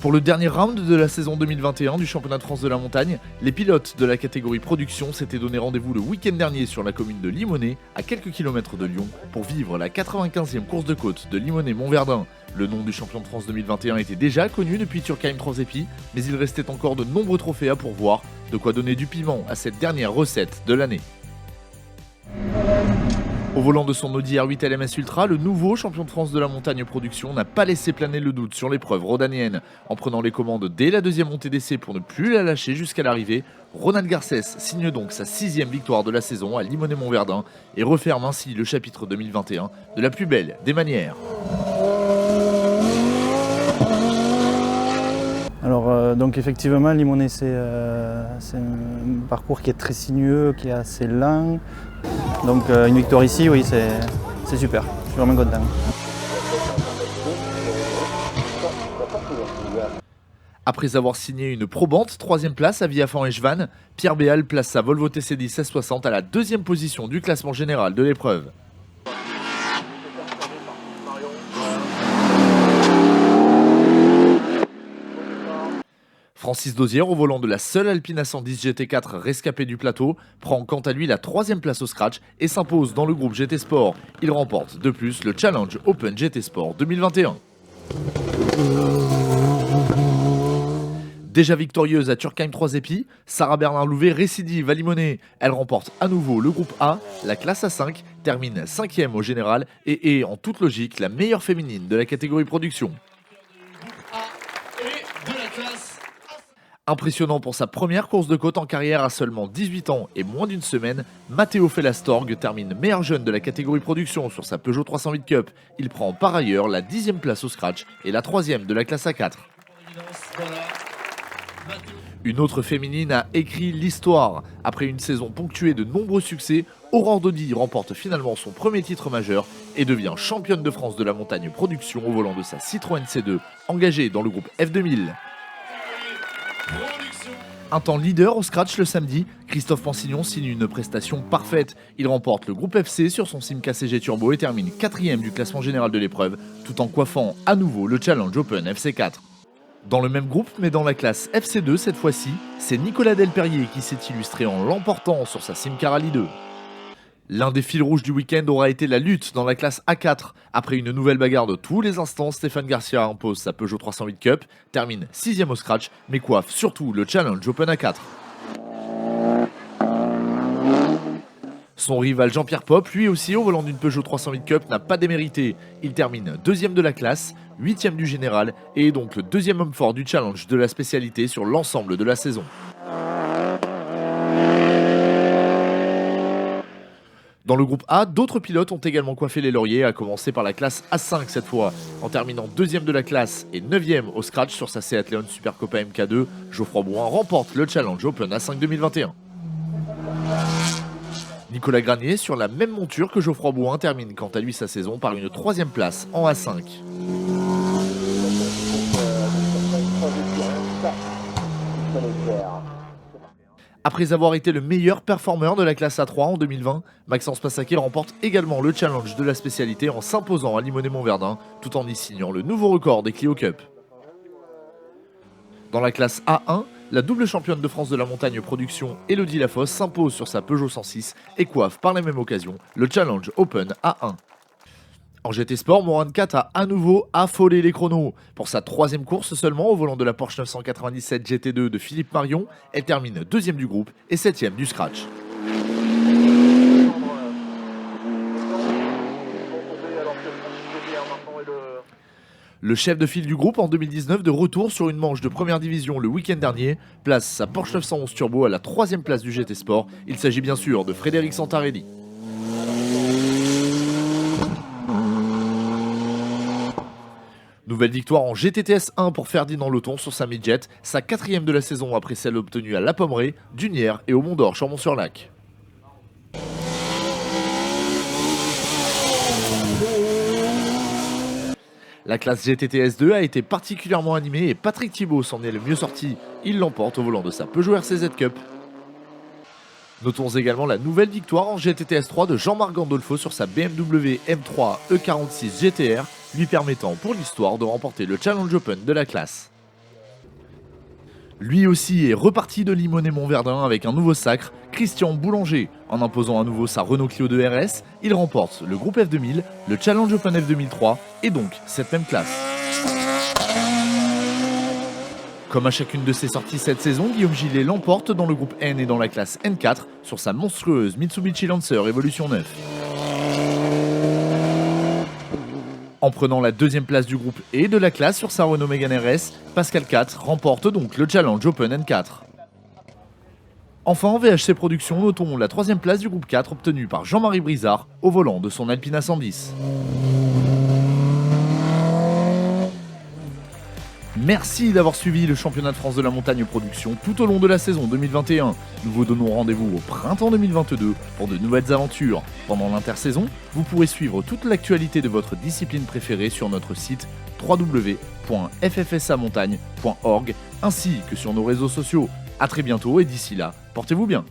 Pour le dernier round de la saison 2021 du championnat de France de la montagne, les pilotes de la catégorie production s'étaient donné rendez-vous le week-end dernier sur la commune de Limonest, à quelques kilomètres de Lyon, pour vivre la 95e course de côte de Limonest-Montverdun. Le nom du champion de France 2021 était déjà connu depuis Turkheim 3 épis, mais il restait encore de nombreux trophées à pourvoir, de quoi donner du piment à cette dernière recette de l'année. Au volant de son Audi R8 LMS Ultra, le nouveau champion de France de la montagne production n'a pas laissé planer le doute sur l'épreuve rhodanienne. En prenant les commandes dès la deuxième montée d'essai pour ne plus la lâcher jusqu'à l'arrivée, Ronald Garcès signe donc sa 6e victoire de la saison à Limonest-Montverdun et referme ainsi le chapitre 2021 de la plus belle des manières. Alors donc effectivement Limonest c'est un parcours qui est très sinueux, qui est assez lent. Donc une victoire ici, oui, c'est super, je suis vraiment content. Après avoir signé une probante 3e place à Villaphant-Echevannes, Pierre Béal place sa Volvo TC10 1660 à la 2e position du classement général de l'épreuve. Francis Dozière, au volant de la seule Alpine A110 GT4 rescapée du plateau, prend quant à lui la 3e place au scratch et s'impose dans le groupe GT Sport. Il remporte de plus le Challenge Open GT Sport 2021. Déjà victorieuse à Turkheim 3 épis, Sarah Bernard-Louvet récidive à Limonest. Elle remporte à nouveau le groupe A, la classe A5, termine 5e au général et est en toute logique la meilleure féminine de la catégorie production. Impressionnant pour sa première course de côte en carrière à seulement 18 ans et moins d'une semaine, Matteo Fellastorg termine meilleur jeune de la catégorie production sur sa Peugeot 308 Cup. Il prend par ailleurs la 10e place au scratch et la 3e de la classe A4. Une autre féminine a écrit l'histoire. Après une saison ponctuée de nombreux succès, Aurore Daudy remporte finalement son premier titre majeur et devient championne de France de la montagne production au volant de sa Citroën C2, engagée dans le groupe F2000. Un temps leader au scratch le samedi, Christophe Pansignon signe une prestation parfaite. Il remporte le groupe FC sur son Simca CG Turbo et termine 4e du classement général de l'épreuve, tout en coiffant à nouveau le Challenge Open FC4. Dans le même groupe, mais dans la classe FC2 cette fois-ci, c'est Nicolas Delperrier qui s'est illustré en l'emportant sur sa Simca Rally 2. L'un des fils rouges du week-end aura été la lutte dans la classe A4. Après une nouvelle bagarre de tous les instants, Stéphane Garcia impose sa Peugeot 308 Cup, termine 6e au scratch, mais coiffe surtout le Challenge Open A4. Son rival Jean-Pierre Pop, lui aussi au volant d'une Peugeot 308 Cup, n'a pas démérité. Il termine 2e de la classe, 8e du général et est donc le 2e homme fort du challenge de la spécialité sur l'ensemble de la saison. Dans le groupe A, d'autres pilotes ont également coiffé les lauriers, à commencer par la classe A5 cette fois. En terminant 2e de la classe et 9e au scratch sur sa Seat Leon Supercopa MK2, Geoffroy Bouin remporte le Challenge Open A5 2021. Nicolas Granier, sur la même monture que Geoffroy Bouin, termine quant à lui sa saison par une 3e place en A5. Après avoir été le meilleur performeur de la classe A3 en 2020, Maxence Passaquet remporte également le challenge de la spécialité en s'imposant à Limonest-Montverdun, tout en y signant le nouveau record des Clio Cup. Dans la classe A1, la double championne de France de la montagne production Élodie Lafosse s'impose sur sa Peugeot 106 et coiffe par la même occasion le Challenge Open A1. En GT Sport, Morane 4 a à nouveau affolé les chronos. Pour sa 3e course seulement au volant de la Porsche 997 GT2 de Philippe Marion, elle termine 2e du groupe et 7e du scratch. Le chef de file du groupe en 2019, de retour sur une manche de première division le week-end dernier, place sa Porsche 911 Turbo à la 3e place du GT Sport. Il s'agit bien sûr de Frédéric Santarelli. Nouvelle victoire en GTTS 1 pour Ferdinand Loton sur sa Midjet, sa 4e de la saison après celle obtenue à La Pommeraye, Dunière et au Mont d'Or Chambon-sur-Lac. La classe GTTS 2 a été particulièrement animée et Patrick Thibault s'en est le mieux sorti. Il l'emporte au volant de sa Peugeot RCZ Cup. Notons également la nouvelle victoire en GTTS 3 de Jean-Marc Gandolfo sur sa BMW M3 E46 GTR, lui permettant pour l'histoire de remporter le Challenge Open de la classe. Lui aussi est reparti de Limonest-Montverdun avec un nouveau sacre, Christian Boulanger. En imposant à nouveau sa Renault Clio 2 RS, il remporte le groupe F2000, le Challenge Open F2003 et donc cette même classe. Comme à chacune de ses sorties cette saison, Guillaume Gillet l'emporte dans le groupe N et dans la classe N4 sur sa monstrueuse Mitsubishi Lancer Evolution 9. En prenant la deuxième place du groupe et de la classe sur sa Renault Mégane RS, Pascal 4 remporte donc le Challenge Open N4. Enfin, en VHC Productions, notons la troisième place du groupe 4 obtenue par Jean-Marie Brizard au volant de son Alpina 110. Merci d'avoir suivi le championnat de France de la montagne production tout au long de la saison 2021. Nous vous donnons rendez-vous au printemps 2022 pour de nouvelles aventures. Pendant l'intersaison, vous pourrez suivre toute l'actualité de votre discipline préférée sur notre site www.ffsamontagne.org ainsi que sur nos réseaux sociaux. A très bientôt et d'ici là, portez-vous bien.